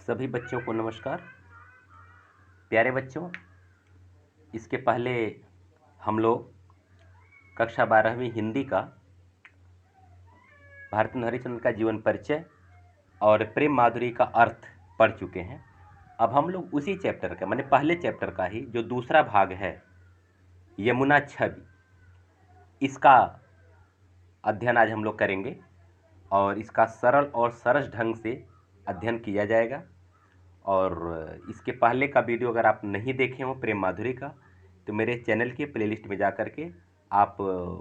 सभी बच्चों को नमस्कार। प्यारे बच्चों, इसके पहले हम लोग कक्षा 12वीं हिंदी का भारतेंदु हरिश्चंद्र का जीवन परिचय और प्रेम माधुरी का अर्थ पढ़ चुके हैं। अब हम लोग उसी चैप्टर का माने पहले चैप्टर का ही जो दूसरा भाग है यमुना छवि, इसका अध्ययन आज हम लोग करेंगे और इसका सरल और सरस ढंग से अध्ययन किया जाएगा। और इसके पहले का वीडियो अगर आप नहीं देखे हो प्रेम माधुरी का, तो मेरे चैनल के प्लेलिस्ट में जा कर के आप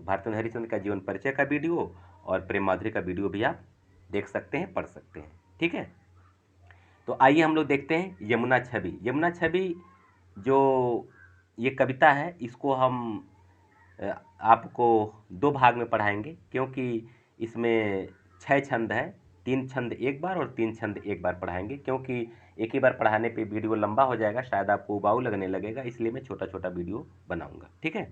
भारतेंदु हरिश्चंद्र का जीवन परिचय का वीडियो और प्रेम माधुरी का वीडियो भी आप देख सकते हैं, पढ़ सकते हैं। ठीक है, तो आइए हम लोग देखते हैं यमुना छवि। यमुना छवि जो ये कविता है, इसको हम आपको दो भाग में पढ़ाएंगे, क्योंकि इसमें 6 छंद है। 3 छंद एक बार और 3 छंद एक बार पढ़ाएंगे, क्योंकि एक ही बार पढ़ाने पे वीडियो लंबा हो जाएगा, शायद आपको उबाऊ लगने लगेगा, इसलिए मैं छोटा छोटा वीडियो बनाऊंगा। ठीक है,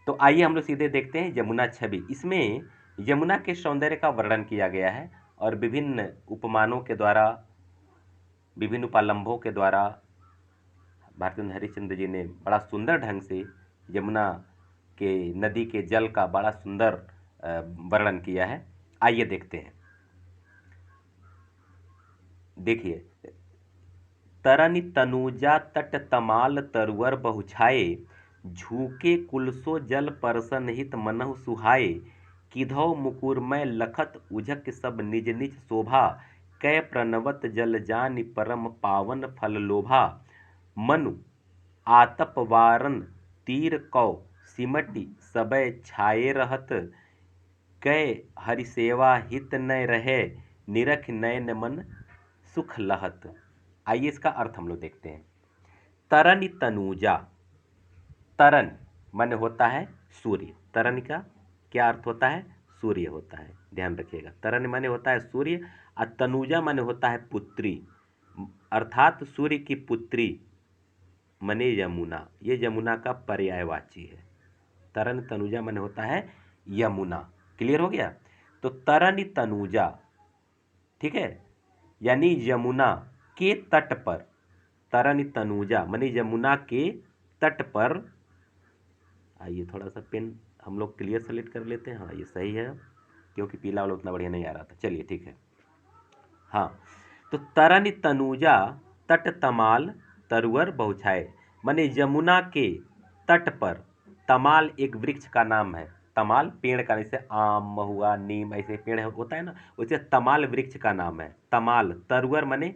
तो आइए हम लोग सीधे देखते हैं यमुना छवि। इसमें यमुना के सौंदर्य का वर्णन किया गया है और विभिन्न उपमानों के द्वारा, विभिन्न उपालंभों के द्वारा भारतेंदु हरिश्चंद्र जी ने बड़ा सुंदर ढंग से यमुना के नदी के जल का बड़ा सुंदर वर्णन किया है। आइए देखते हैं। देखिए, तरनि तनुजा तट तमाल तरुअर बहुछाए, झूके कुलसो जल परसन हित मनहु सुहाए, किधौ मुकुरमय लखत उझक सब निज निज शोभा, कै प्रणवत जल जानि परम पावन फल लोभा, मनु आतप वारन तीर कौ सिमटि सबय छाये रहत, कै हरिसेवा हित न रहे, निरख नयन मन सुख लहत। आइए इसका अर्थ हम लोग देखते हैं। तरन तनुजा, तरन माने होता है सूर्य। तरन का क्या अर्थ होता है? सूर्य होता है, ध्यान रखिएगा। तरन माने होता है सूर्य और तनुजा माने होता है पुत्री, अर्थात सूर्य की पुत्री माने यमुना। ये यमुना का पर्यायवाची है। तरन तनुजा माने होता है यमुना। क्लियर हो गया? तो तरन तनुजा, ठीक है, यानी यमुना के तट पर, तरन तनुजा माने यमुना के तट पर। आइए थोड़ा सा पेन हम लोग क्लियर सेलेक्ट कर लेते हैं। हाँ, ये सही है, क्योंकि पीला वाला उतना बढ़िया नहीं आ रहा था। चलिए ठीक है। हाँ, तो तरन तनुजा तट तमाल तरुअर बहुछाए, माने यमुना के तट पर। तमाल एक वृक्ष का नाम है। तमाल पेड़ का, जैसे आम, महुआ, नीम ऐसे पेड़ होता है ना, वैसे तमाल वृक्ष का नाम है। तमाल, तरुअर माने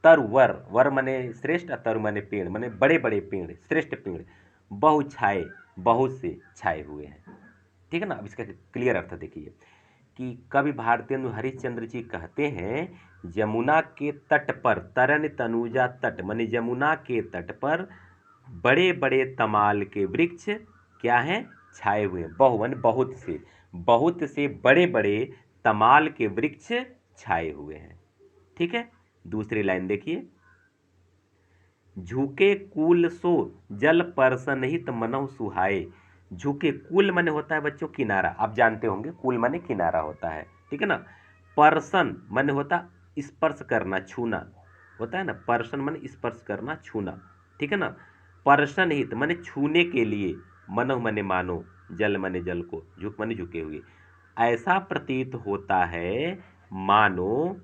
तरवर, वर माने श्रेष्ठ, तरु माने पेड़, माने बड़े बड़े पेड़, श्रेष्ठ पेड़। बहुछाए, बहुत से छाए हुए हैं। ठीक है ना। अब इसका क्लियर अर्थ देखिए कि कवि भारतेंदु हरिश्चंद्र जी कहते हैं यमुना के तट पर, तरन तनुजा तट माने यमुना के तट पर बड़े बड़े तमाल के वृक्ष क्या हैं? छाए हुए हैं। बहुवन बहुत से बड़े बड़े तमाल के वृक्ष छाए हुए हैं। ठीक है, दूसरी लाइन देखिए। झुके कूल सो जल परसन हित मनहु सुहाए। झुके, कूल माने होता है बच्चों किनारा, आप जानते होंगे कूल माने किनारा होता है। ठीक है ना। परसन माने होता स्पर्श करना, छूना होता है ना। परसन माने स्पर्श करना, छूना। ठीक है ना। परसन हित माने छूने के लिए, मनहु माने मानो, जल माने जल को, झुक माने झुके हुए। ऐसा प्रतीत होता है मानो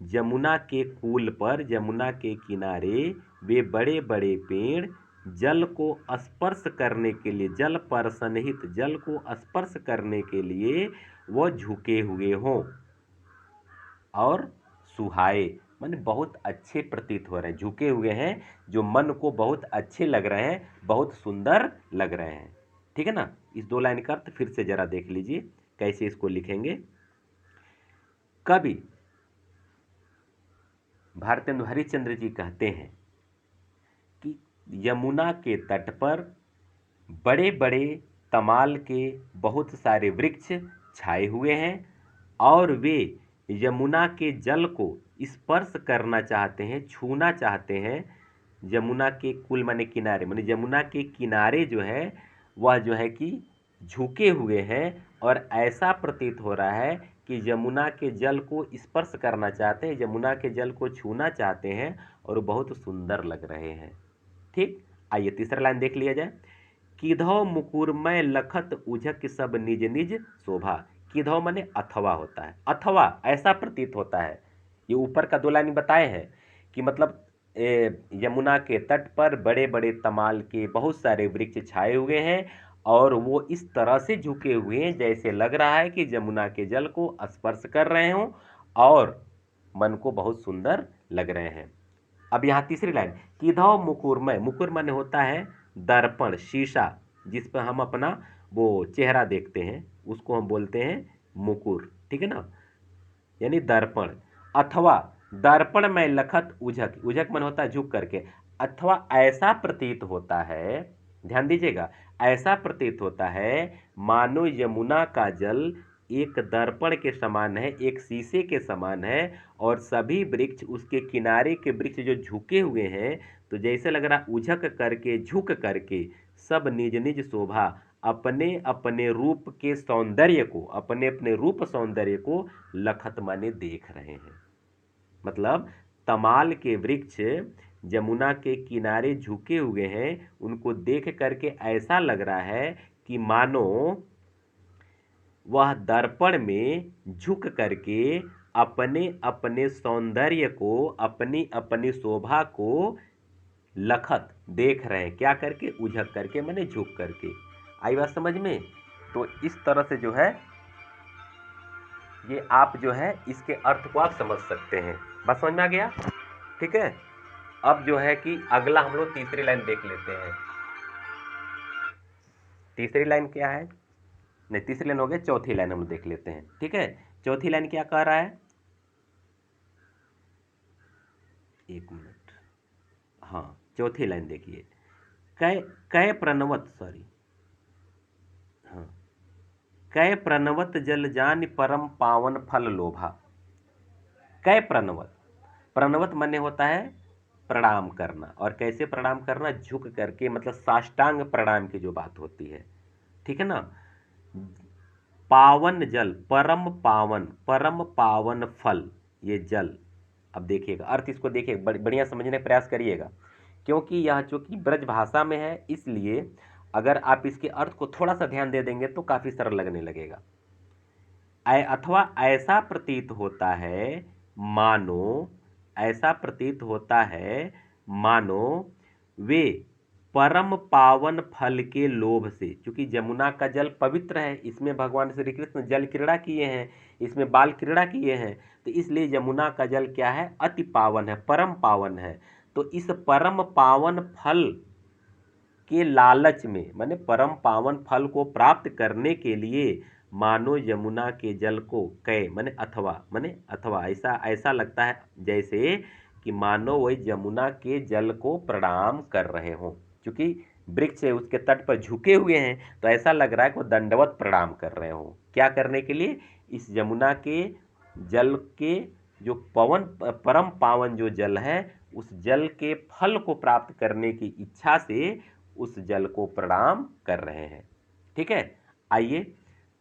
यमुना के कूल पर, यमुना के किनारे वे बड़े बड़े पेड़ जल को स्पर्श करने के लिए, जल पर सन्निहित, जल को स्पर्श करने के लिए वो झुके हुए हों और सुहाए माने बहुत अच्छे प्रतीत हो रहे हैं। झुके हुए हैं जो मन को बहुत अच्छे लग रहे हैं, बहुत सुंदर लग रहे हैं। ठीक है ना। इस दो लाइन का अर्थ फिर से जरा देख लीजिए कैसे इसको लिखेंगे। कवि भारतेंदु हरिश्चंद्र जी कहते हैं कि यमुना के तट पर बड़े बड़े तमाल के बहुत सारे वृक्ष छाए हुए हैं और वे यमुना के जल को स्पर्श करना चाहते हैं, छूना चाहते हैं। यमुना के कुल माने किनारे, माने यमुना के किनारे जो है वह जो है कि झुके हुए हैं और ऐसा प्रतीत हो रहा है कि यमुना के जल को स्पर्श करना चाहते हैं, यमुना के जल को छूना चाहते हैं और बहुत सुंदर लग रहे हैं। ठीक, आइए तीसरा लाइन देख लिया जाए। किधौ मुकुरमय लखत उझक सब निज निज शोभा। किधौ माने अथवा होता है, अथवा ऐसा प्रतीत होता है। ये ऊपर का दो लाइन बताए हैं कि मतलब यमुना के तट पर बड़े बड़े तमाल के बहुत सारे वृक्ष छाए हुए हैं और वो इस तरह से झुके हुए हैं जैसे लग रहा है कि यमुना के जल को स्पर्श कर रहे हों और मन को बहुत सुंदर लग रहे हैं। अब यहाँ तीसरी लाइन, किधौ मुकुरमय, मुकुर माने होता है दर्पण, शीशा, जिस पर हम अपना वो चेहरा देखते हैं उसको हम बोलते हैं मुकुर, ठीक है ना, यानी दर्पण। अथवा दर्पण में लखत उझक, उझक मन होता है झुक करके, अथवा ऐसा प्रतीत होता है, ध्यान दीजिएगा, ऐसा प्रतीत होता है मानो यमुना का जल एक दर्पण के समान है, एक शीशे के समान है और सभी वृक्ष उसके किनारे के वृक्ष जो झुके हुए हैं तो जैसे लग रहा उझक करके झुक करके सब निज निज शोभा, अपने अपने रूप के सौंदर्य को, अपने अपने रूप सौंदर्य को लखत माने देख रहे हैं। मतलब तमाल के वृक्ष यमुना के किनारे झुके हुए हैं, उनको देख करके ऐसा लग रहा है कि मानो वह दर्पण में झुक करके अपने अपने सौंदर्य को, अपनी अपनी शोभा को लखत देख रहे हैं, क्या करके, उझक करके माने झुक करके। आई बात समझ में? तो इस तरह से जो है ये आप जो है इसके अर्थ को आप समझ सकते हैं। बात समझ में आ गया? ठीक है, अब जो है कि अगला हम लोग तीसरी लाइन देख लेते हैं। तीसरी लाइन क्या है, नहीं तीसरी लाइन हो गया, चौथी लाइन हम लोग देख लेते हैं। ठीक है, चौथी लाइन क्या कह रहा है, एक मिनट, हाँ चौथी लाइन देखिए, कै कै प्रणवत, सॉरी, हाँ, कै प्रणवत जल जान परम पावन फल लोभा। कै प्रणवत, प्रणवत माने होता है प्रणाम करना, और कैसे प्रणाम करना, झुक करके, मतलब साष्टांग प्रणाम की जो बात होती है, ठीक है ना। पावन जल, परम पावन फल, ये जल, अब देखिएगा अर्थ इसको देखिए, बढ़िया समझने का प्रयास करिएगा, क्योंकि यह चूंकि ब्रज भाषा में है इसलिए अगर आप इसके अर्थ को थोड़ा सा ध्यान दे देंगे तो काफी सरल लगने लगेगा। अथवा ऐसा प्रतीत होता है मानो, ऐसा प्रतीत होता है मानो वे परम पावन फल के लोभ से, क्योंकि यमुना का जल पवित्र है, इसमें भगवान श्री कृष्ण जल क्रीड़ा किए हैं, इसमें बाल क्रीड़ा किए हैं, तो इसलिए यमुना का जल क्या है, अति पावन है, परम पावन है। तो इस परम पावन फल के लालच में, माने परम पावन फल को प्राप्त करने के लिए मानो यमुना के जल को कै माने अथवा ऐसा ऐसा लगता है जैसे कि मानो वही यमुना के जल को प्रणाम कर रहे हों, क्योंकि वृक्ष है उसके तट पर झुके हुए हैं तो ऐसा लग रहा है कि वो दंडवत प्रणाम कर रहे हों। क्या करने के लिए, इस यमुना के जल के जो परम पावन जो जल है उस जल के फल को प्राप्त करने की इच्छा से उस जल को प्रणाम कर रहे हैं। ठीक है, आइए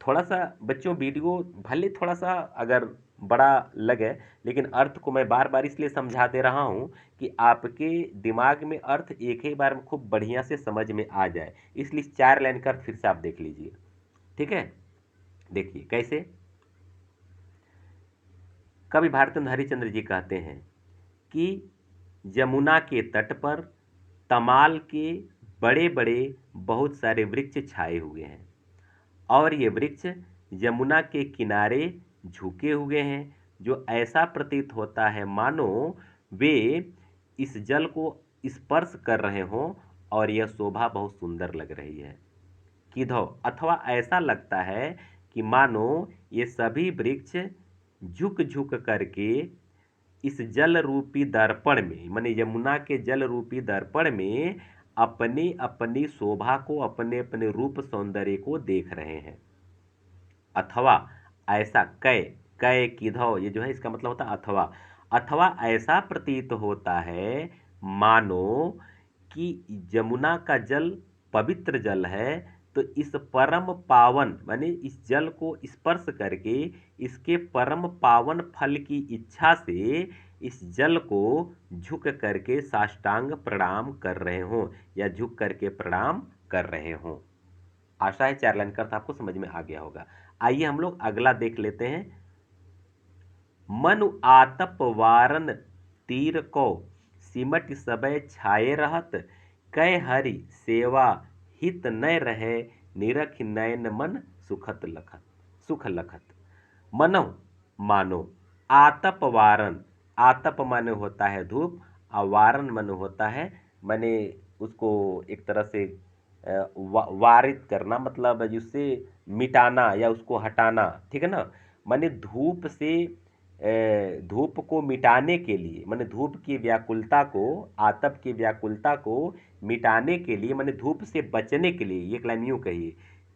थोड़ा सा बच्चों वीडियो भले थोड़ा सा अगर बड़ा लगे लेकिन अर्थ को मैं बार बार इसलिए समझा दे रहा हूं कि आपके दिमाग में अर्थ एक ही बार में खूब बढ़िया से समझ में आ जाए, इसलिए 4 लाइन का फिर से आप देख लीजिए। ठीक है, देखिए कैसे, कवि भारतेंद्र हरिश्चंद्र जी कहते हैं कि यमुना के तट पर तमाल के बड़े बड़े बहुत सारे वृक्ष छाए हुए हैं और ये वृक्ष यमुना के किनारे झुके हुए हैं, जो ऐसा प्रतीत होता है मानो वे इस जल को स्पर्श कर रहे हों और यह शोभा बहुत सुंदर लग रही है। किधौ, अथवा ऐसा लगता है कि मानो ये सभी वृक्ष झुक झुक करके इस जल रूपी दर्पण में, माने यमुना के जल रूपी दर्पण में अपनी अपनी शोभा को, अपने अपने रूप सौंदर्य को देख रहे हैं। अथवा ऐसा, कै कै किधौ, ये जो है इसका मतलब होता है अथवा, अथवा ऐसा प्रतीत होता है मानो कि यमुना का जल पवित्र जल है, तो इस परम पावन माने इस जल को स्पर्श करके इसके परम पावन फल की इच्छा से इस जल को झुक करके साष्टांग प्रणाम कर रहे हों या झुक करके प्रणाम कर रहे हों। आशा है 4 लाइन का अर्थ आपको समझ में आ गया होगा। आइए हम लोग अगला देख लेते हैं। मनु आतप वारन तीर को सिमट सबय छाये रहत, कै हरि सेवा हित न रहे, निरख नयन मन सुख लखत। मनो मानो, आतप वारन, आतप माने होता है धूप और वारन माने होता है माने उसको एक तरह से वारित करना, मतलब जिससे मिटाना या उसको हटाना, ठीक है ना। माने धूप से धूप को मिटाने के लिए, माने धूप की व्याकुलता को, आतप की व्याकुलता को मिटाने के लिए, माने धूप से बचने के लिए, एक लाइन यूं कहिए,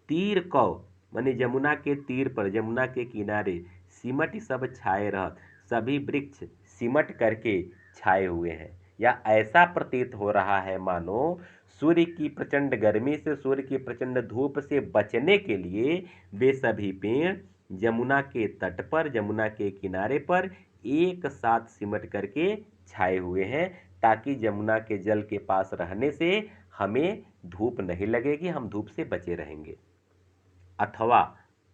तीर कौ माने यमुना के तीर पर, यमुना के किनारे, सिमट सब छाए रहत, सभी वृक्ष सिमट करके छाए हुए हैं, या ऐसा प्रतीत हो रहा है मानो सूर्य की प्रचंड गर्मी से, सूर्य की प्रचंड धूप से बचने के लिए वे सभी पेड़ यमुना के तट पर, यमुना के किनारे पर एक साथ सिमट करके छाए हुए हैं, ताकि यमुना के जल के पास रहने से हमें धूप नहीं लगेगी, हम धूप से बचे रहेंगे। अथवा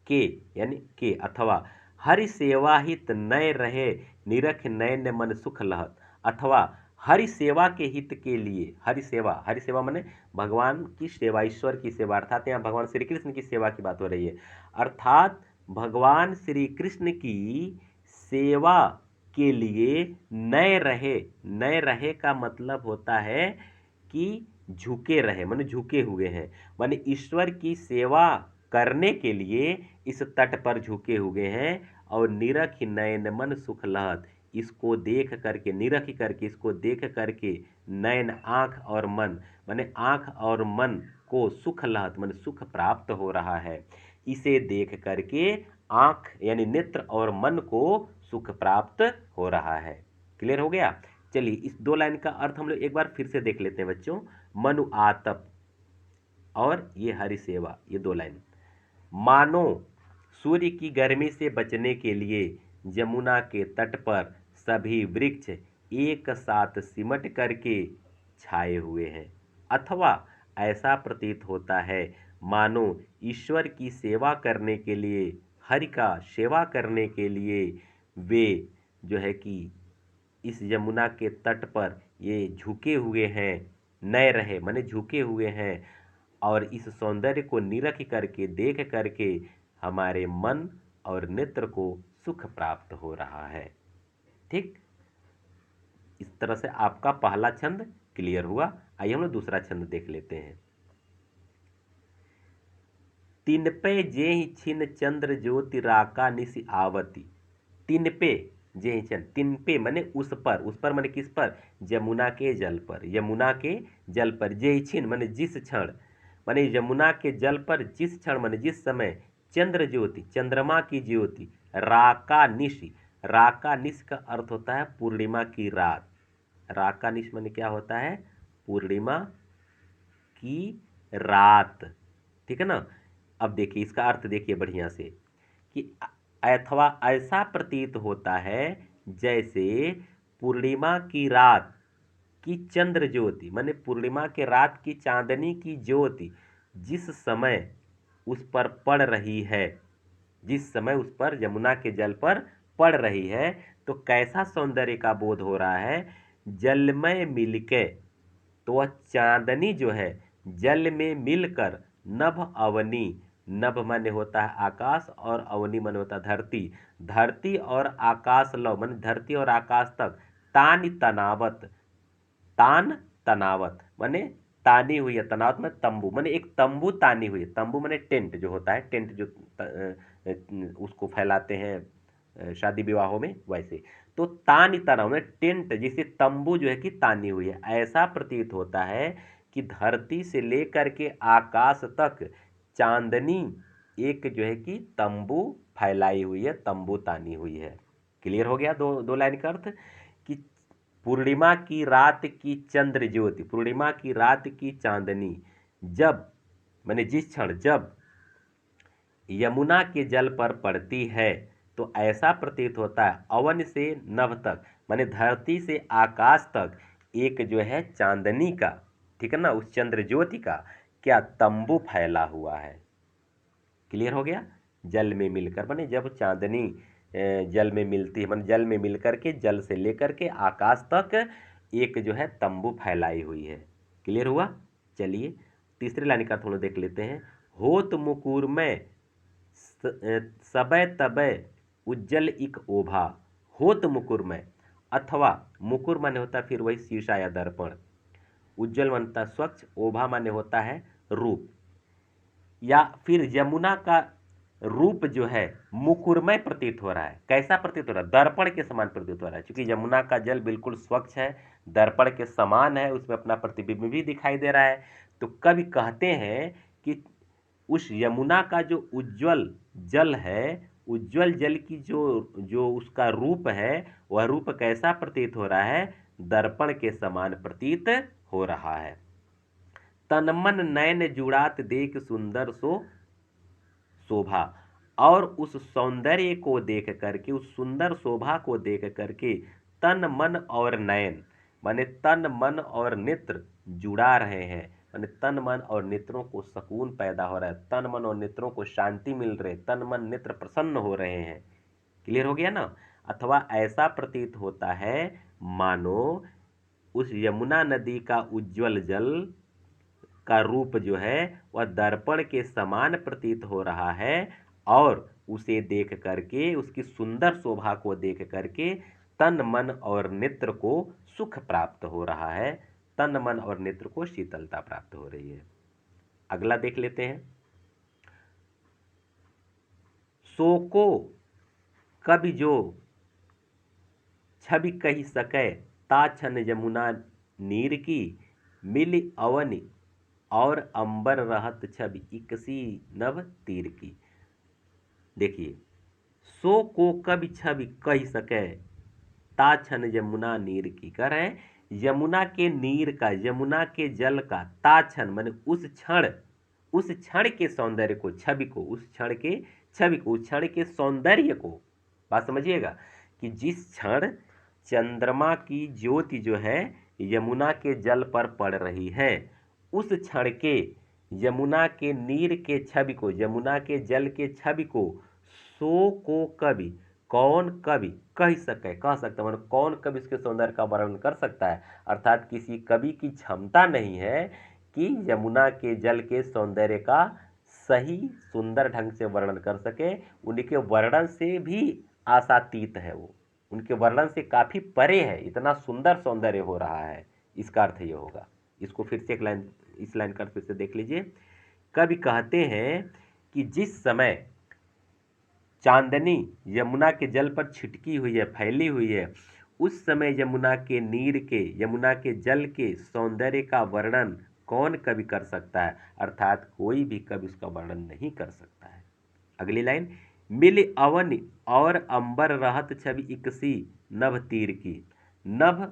के यानी के अथवा हरि सेवा हित नय रहे, निरख नयन मन सुख लहत। अथवा हरि सेवा के हित के लिए, हरि सेवा माने भगवान की सेवा, ईश्वर की सेवा, अर्थात यहाँ भगवान श्री कृष्ण की सेवा की बात हो रही है। अर्थात भगवान श्री कृष्ण की सेवा के लिए नय रहे, नय रहे का मतलब होता है कि झुके रहे, माने झुके हुए हैं, माने ईश्वर की सेवा करने के लिए इस तट पर झुके हुए हैं। और निरख नयन मन सुख लहत, इसको देख करके, निरख करके, इसको देख करके, नयन आंख और मन, माने आंख और मन को सुख लहत माने सुख प्राप्त हो रहा है। इसे देख करके आंख यानी नेत्र और मन को सुख प्राप्त हो रहा है। क्लियर हो गया। चलिए इस 2 लाइन का अर्थ हम लोग एक बार फिर से देख लेते हैं बच्चों। मनु आतप और ये हरि सेवा, ये 2 लाइन। मानो सूर्य की गर्मी से बचने के लिए यमुना के तट पर सभी वृक्ष एक साथ सिमट करके छाए हुए हैं। अथवा ऐसा प्रतीत होता है मानो ईश्वर की सेवा करने के लिए, हरि का सेवा करने के लिए वे जो है कि इस यमुना के तट पर ये झुके हुए हैं, नए रहे माने झुके हुए हैं, और इस सौंदर्य को निरख करके, देख करके हमारे मन और नेत्र को सुख प्राप्त हो रहा है। ठीक, इस तरह से आपका पहला छंद क्लियर हुआ। आइए हम लोग दूसरा छंद देख लेते हैं। तिनपे जेहि छिन चंद्र ज्योति राका निशि आवती। तिनपे जेहि छिन, तिनपे माने उस पर माने किस पर, यमुना के जल पर, यमुना के जल पर। जेहि छिन माने जिस क्षण, माने यमुना के जल पर जिस क्षण माने जिस समय, चंद्र ज्योति चंद्रमा की ज्योति, राका निशि, राका निश का अर्थ होता है पूर्णिमा की रात। राका निश माने क्या होता है, पूर्णिमा की रात, ठीक है ना। अब देखिए इसका अर्थ देखिए बढ़िया से कि अथवा ऐसा प्रतीत होता है जैसे पूर्णिमा की रात की चंद्र ज्योति, माने पूर्णिमा के रात की चांदनी की ज्योति जिस समय उस पर पड़ रही है, जिस समय उस पर यमुना के जल पर पड़ रही है, तो कैसा सौंदर्य का बोध हो रहा है। जल में मिलके, तो वह चांदनी जो है जल में मिलकर नभ अवनी, नभ माने होता है आकाश और अवनी माने होता है धरती, धरती और आकाश लव माने धरती और आकाश तक, तान तनावत, तान तनावत माने तानी हुई है, तनावत में तंबू माने एक तंबू तानी हुई है। तंबू माने टेंट जो होता है, टेंट जो उसको फैलाते हैं शादी विवाहों में, वैसे। तो तानी तनाव में टेंट जिसे तंबू जो है कि तानी हुई है, ऐसा प्रतीत होता है कि धरती से लेकर के आकाश तक चांदनी एक जो है कि तंबू फैलाई हुई है, तंबू तानी हुई है। क्लियर हो गया दो लाइन का अर्थ कि पूर्णिमा की रात की चंद्र ज्योति, पूर्णिमा की रात की चांदनी जब माने जिस क्षण जब यमुना के जल पर पड़ती है तो ऐसा प्रतीत होता है अवन से नभ तक, माने धरती से आकाश तक एक जो है चांदनी का, ठीक है ना, उस चंद्र ज्योति का क्या तंबू फैला हुआ है। क्लियर हो गया। जल में मिलकर, माने जब चांदनी जल में मिलती है, माने जल में मिलकर के जल से लेकर के आकाश तक एक जो है तंबू फैलाई हुई है। क्लियर हुआ। चलिए तीसरे लाइन का थोड़ा देख लेते हैं। होत मुकुर में सबय तबय उज्जल इक ओभा। होत मुकुर में, अथवा मुकुर माने होता है फिर वही शीशा या दर्पण, उज्जवल मानता स्वच्छ, ओभा माने होता है रूप, या फिर यमुना का रूप जो है मुकुरमय प्रतीत हो रहा है। कैसा प्रतीत हो रहा है? दर्पण के समान प्रतीत हो रहा है, क्योंकि यमुना का जल बिल्कुल स्वच्छ है, दर्पण के समान है, उसमें अपना प्रतिबिंब भी दिखाई दे रहा है। तो कवि कहते हैं कि उस यमुना का जो उज्जवल जल है, उज्जवल जल की जो जो उसका रूप है, वह रूप कैसा प्रतीत हो रहा है? दर्पण के समान प्रतीत हो रहा है। तन मन नयन जुड़ात देख सुंदर सो शोभा, और उस सौंदर्य को देख करके, उस सुंदर शोभा को देख करके तन मन और नयन, माने तन मन और नेत्र जुड़ा रहे हैं, माने तन मन और नेत्रों को सुकून पैदा हो रहा है, तन मन और नेत्रों को शांति मिल रही है, तन मन नेत्र प्रसन्न हो रहे हैं। क्लियर हो गया ना। अथवा ऐसा प्रतीत होता है मानो उस यमुना नदी का उज्जवल जल का रूप जो है वह दर्पण के समान प्रतीत हो रहा है, और उसे देख करके, उसकी सुंदर शोभा को देख करके तन मन और नेत्र को सुख प्राप्त हो रहा है, तन मन और नेत्र को शीतलता प्राप्त हो रही है। अगला देख लेते हैं। सोको कवि जो छवि कही सकै, ताछन यमुना नीर की, मिल अवनि और अंबर रहत छवि इकसी नभ तीर की। देखिए, सो को कवि छवि कह सके, ताछन यमुना नीर की, कह रहे हैं यमुना के नीर का, यमुना के जल का, ताछन माने उस क्षण, उस क्षण के सौंदर्य को, छवि को, उस क्षण के छवि को, उस क्षण के सौंदर्य को। बात समझिएगा कि जिस क्षण चंद्रमा की ज्योति जो है यमुना के जल पर पड़ रही है, उस क्षण के यमुना के नीर के छवि को, यमुना के जल के छवि को सो को कवि, कौन कवि कह सके, कह सकता है, मतलब कौन कवि इसके सौंदर्य का वर्णन कर सकता है। अर्थात किसी कवि की क्षमता नहीं है कि यमुना के जल के सौंदर्य का सही सुंदर ढंग से वर्णन कर सके। उनके वर्णन से भी आशातीत है वो, उनके वर्णन से काफी परे है, इतना सुंदर सौंदर्य हो रहा है। इसका अर्थ ये होगा। इसको फिर से एक लाइन, इस लाइन का फिर से देख लीजिए। कवि कहते हैं कि जिस समय चांदनी यमुना के जल पर छिटकी हुई है, फैली हुई है, उस समय यमुना के नीर के, यमुना के जल के सौंदर्य का वर्णन कौन कवि कर सकता है? अर्थात कोई भी कवि उसका वर्णन नहीं कर सकता है। अगली लाइन, मिल अवन और अंबर रहत छवि इकसी नभ तीर की। नभ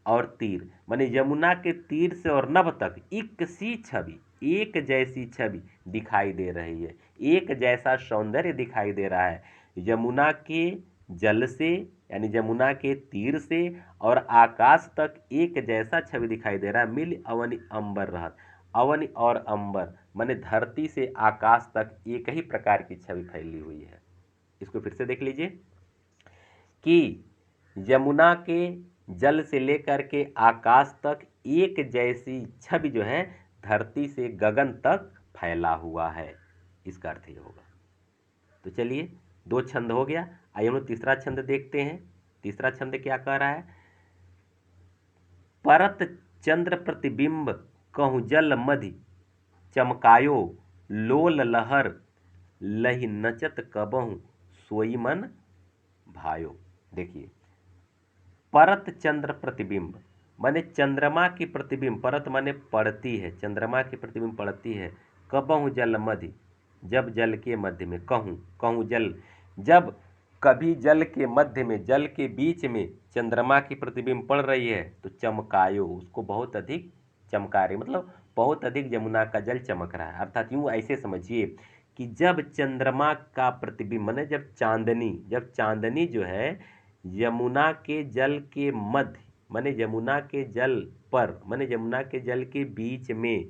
और तीर माने यमुना के तीर से और नभ तक एक सी छवि, एक जैसी छवि दिखाई दे रही है, एक जैसा सौंदर्य दिखाई दे रहा है। यमुना के जल से, यानी यमुना के तीर से और आकाश तक एक जैसा छवि दिखाई दे रहा है। मिल अवनि अंबर रहत, अवनि और अंबर माने धरती से आकाश तक एक ही प्रकार की छवि फैली हुई है। इसको फिर से देख लीजिए कि यमुना के जल से लेकर के आकाश तक एक जैसी छवि जो है धरती से गगन तक फैला हुआ है। इसका अर्थ ये होगा। तो चलिए, दो छंद हो गया। आइए हम लोग तीसरा छंद देखते हैं। तीसरा छंद क्या कह रहा है? परत चंद्र प्रतिबिंब कहूँ जल मधि चमकायो, लोल लहर लहि नचत कबहू सोई मन भायो। देखिए, परत चंद्र प्रतिबिंब माने चंद्रमा की प्रतिबिंब, परत माने पड़ती है, चंद्रमा की प्रतिबिंब पड़ती है। कबहू जल मधि, जब जल के मध्य में, कहूँ कहूँ जल, जब कभी जल के मध्य में, जल के बीच में चंद्रमा की प्रतिबिंब पड़ रही है तो चमकायो, उसको बहुत अधिक चमका रही, मतलब बहुत अधिक यमुना का जल चमक रहा है। अर्थात यूँ ऐसे समझिए कि जब चंद्रमा का प्रतिबिंब माने जब चांदनी जो है यमुना के जल के मध्य माने यमुना के जल पर माने यमुना के जल के बीच में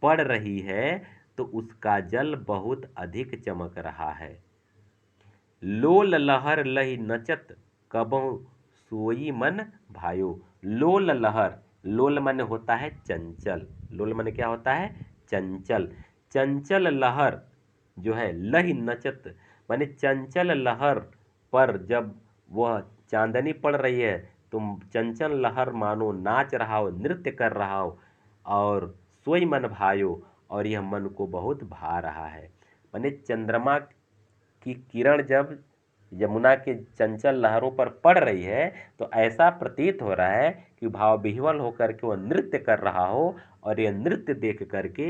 पड़ रही है तो उसका जल बहुत अधिक चमक रहा है। लोल लहर लहि नचत कबहु सोई मन भायो। लोल लहर, लोल माने होता है चंचल, लोल माने क्या होता है चंचल। चंचल लहर जो है लहि नचत माने चंचल लहर पर जब वह चांदनी पड़ रही है तो चंचल लहर मानो नाच रहा हो, नृत्य कर रहा हो और सोई मन भायो, और यह मन को बहुत भा रहा है। माने चंद्रमा की किरण जब यमुना के चंचल लहरों पर पड़ रही है तो ऐसा प्रतीत हो रहा है कि भाव विह्वल होकर के वह नृत्य कर रहा हो, और यह नृत्य देख करके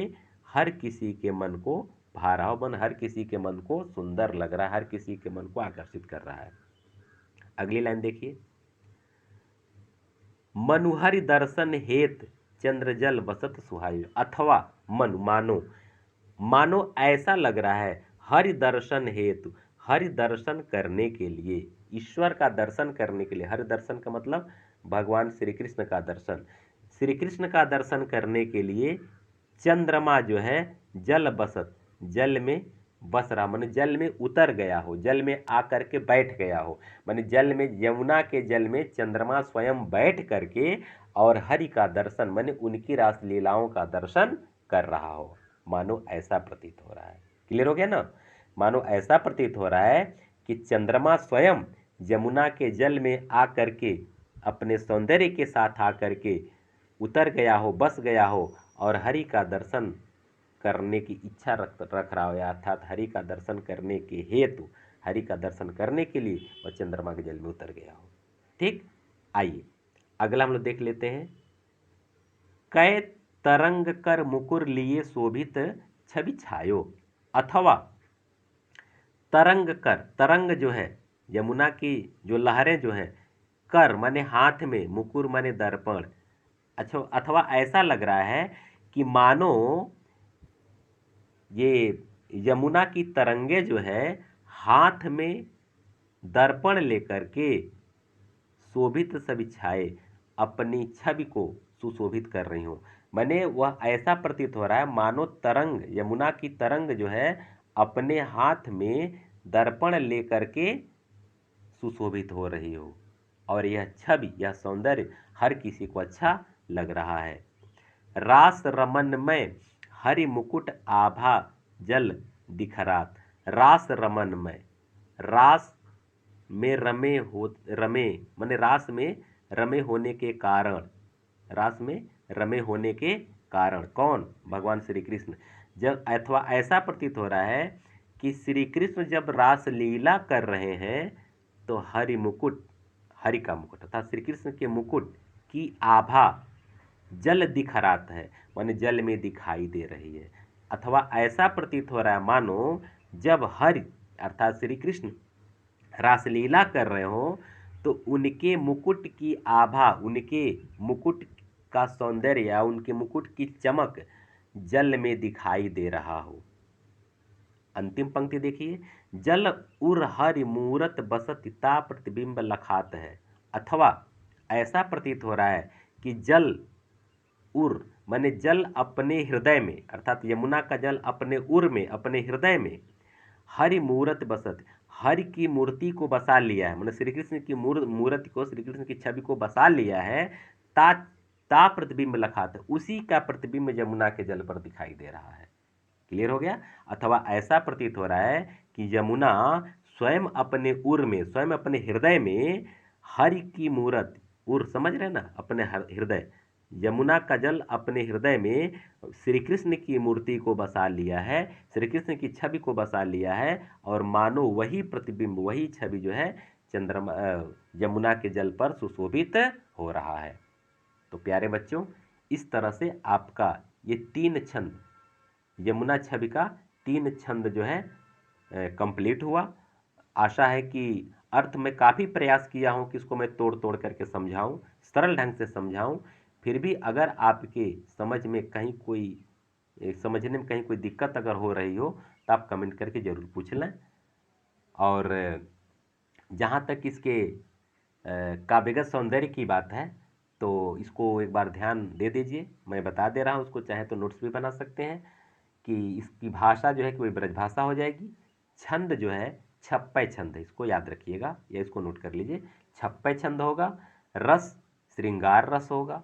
हर किसी के मन को भा रहा हो, हर किसी के मन को सुंदर लग रहा है, हर किसी के मन को आकर्षित कर रहा है। अगली लाइन देखिए, मनुहरि दर्शन हेत चंद्र जल बसत सुहाई। अथवा मानो ऐसा लग रहा है हरि दर्शन हेतु, हरि दर्शन करने के लिए, ईश्वर का दर्शन करने के लिए, हरि दर्शन का मतलब भगवान श्री कृष्ण का दर्शन, श्री कृष्ण का दर्शन करने के लिए चंद्रमा जो है जल बसत, जल में बस रहा माने जल में उतर गया हो, जल में आकर के बैठ गया हो, माने जल में यमुना के जल में चंद्रमा स्वयं बैठ करके और हरि का दर्शन माने उनकी रासलीलाओं का दर्शन कर रहा हो। मानो ऐसा प्रतीत हो रहा है। क्लियर हो गया ना? मानो ऐसा प्रतीत हो रहा है कि चंद्रमा स्वयं यमुना के जल में आकर के अपने सौंदर्य के साथ आकर के उतर गया हो, बस गया हो और हरि का दर्शन करने की इच्छा रख रहा हो, अर्थात हरि का दर्शन करने के हेतु, हरि का दर्शन करने के लिए वह चंद्रमा के जल में उतर गया हो। ठीक, आइए अगला हम लोग देख लेते हैं। कै तरंग कर मुकुर लिए शोभित छवि छायो। अथवा तरंग कर, तरंग जो है यमुना की जो लहरें जो हैं, कर माने हाथ में, मुकुर माने दर्पण। अच्छा, अथवा ऐसा लग रहा है कि मानो ये यमुना की तरंगे जो है हाथ में दर्पण लेकर के शोभित छवि छाए अपनी छवि को सुशोभित कर रही हो। माने वह ऐसा प्रतीत हो रहा है मानो तरंग, यमुना की तरंग जो है अपने हाथ में दर्पण लेकर के सुशोभित हो रही हो, और यह छवि, यह सौंदर्य हर किसी को अच्छा लग रहा है। रास रमन में हरि मुकुट आभा जल दिखरात। रास रमन में, रास में रमे माने रास में रमे होने के कारण, रास में रमे होने के कारण कौन? भगवान श्री कृष्ण। जब अथवा ऐसा प्रतीत हो रहा है कि श्री कृष्ण जब रास लीला कर रहे हैं तो हरि मुकुट, हरि का मुकुट अर्थात श्री कृष्ण के मुकुट की आभा जल दिखरात है, माने जल में दिखाई दे रही है। अथवा ऐसा प्रतीत हो रहा है मानो जब हरि अर्थात श्री कृष्ण रासलीला कर रहे हो तो उनके मुकुट की आभा, उनके मुकुट का सौंदर्य या उनके मुकुट की चमक जल में दिखाई दे रहा हो। अंतिम पंक्ति देखिए, जल उर हरि मूरत बसत ता प्रतिबिंब लखात है। अथवा ऐसा प्रतीत हो रहा है कि जल उर माने जल अपने हृदय में, अर्थात यमुना का जल अपने उर में, अपने हृदय में हरि मूरत बसत, हरि की मूर्ति को बसा लिया है, माने श्री कृष्ण की मूर्ति को, श्री कृष्ण की छवि को बसा लिया है। ता ता प्रतिबिंब लखात, उसी का प्रतिबिंब यमुना के जल पर दिखाई दे रहा है। क्लियर हो गया? अथवा ऐसा प्रतीत हो रहा है कि यमुना स्वयं अपने उर में, स्वयं अपने हृदय में हरि की मूर्त, उर समझ रहे ना, अपने हृदय, यमुना का जल अपने हृदय में श्री कृष्ण की मूर्ति को बसा लिया है, श्री कृष्ण की छवि को बसा लिया है, और मानो वही प्रतिबिंब, वही छवि जो है चंद्रमा यमुना के जल पर सुशोभित हो रहा है। तो प्यारे बच्चों, इस तरह से आपका ये 3 छंद, यमुना छवि का 3 छंद जो है कंप्लीट हुआ। आशा है कि अर्थ में काफ़ी प्रयास किया हूँ कि इसको मैं तोड़ तोड़ करके समझाऊँ, सरल ढंग से समझाऊँ, फिर भी अगर आपके समझने में कहीं कोई दिक्कत अगर हो रही हो तो आप कमेंट करके ज़रूर पूछ लें। और जहाँ तक इसके काव्यगत सौंदर्य की बात है तो इसको एक बार ध्यान दे दीजिए, मैं बता दे रहा हूँ, उसको चाहे तो नोट्स भी बना सकते हैं कि इसकी भाषा जो है कि वही ब्रज भाषा हो जाएगी। छंद जो है छप्पय छंद है, इसको याद रखिएगा या इसको नोट कर लीजिए, छप्पय छंद होगा। रस श्रृंगार रस होगा,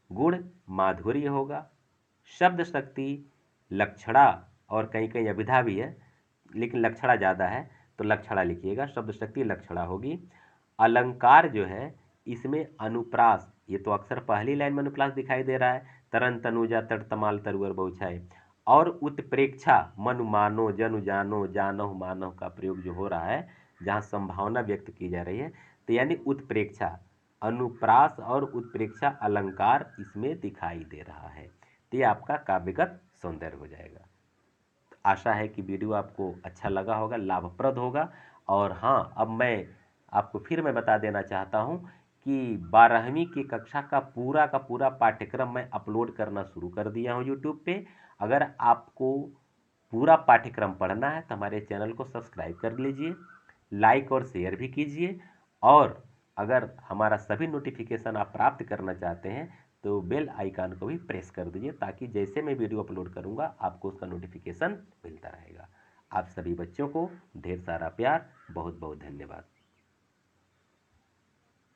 गुण माधुर्य होगा, शब्द शक्ति लक्षणा, और कहीं कहीं अभिधा भी है लेकिन लक्षणा ज़्यादा है तो लक्षणा लिखिएगा, शब्द शक्ति लक्षणा होगी। अलंकार जो है इसमें अनुप्रास, ये तो अक्सर पहली लाइन में अनुप्रास दिखाई दे रहा है, तरन तनुजा तट तमाल तरुअर बहुछाए। और उत्प्रेक्षा मनु मानो जनु जानो जानहु मानव का प्रयोग जो हो रहा है, जहाँ संभावना व्यक्त की जा रही है, तो यानी उत्प्रेक्षा, अनुप्रास और उत्प्रेक्षा अलंकार इसमें दिखाई दे रहा है। तो ये आपका काव्यगत सौंदर्य हो जाएगा। आशा है कि वीडियो आपको अच्छा लगा होगा, लाभप्रद होगा। और हाँ, अब मैं बता देना चाहता हूँ कि 12वीं की कक्षा का पूरा पाठ्यक्रम मैं अपलोड करना शुरू कर दिया हूँ यूट्यूब पे। अगर आपको पूरा पाठ्यक्रम पढ़ना है तो हमारे चैनल को सब्सक्राइब कर लीजिए, लाइक और शेयर भी कीजिए। और अगर हमारा सभी नोटिफिकेशन आप प्राप्त करना चाहते हैं तो बेल आइकन को भी प्रेस कर दीजिए, ताकि जैसे मैं वीडियो अपलोड करूंगा आपको उसका नोटिफिकेशन मिलता रहेगा। आप सभी बच्चों को ढेर सारा प्यार, बहुत बहुत धन्यवाद।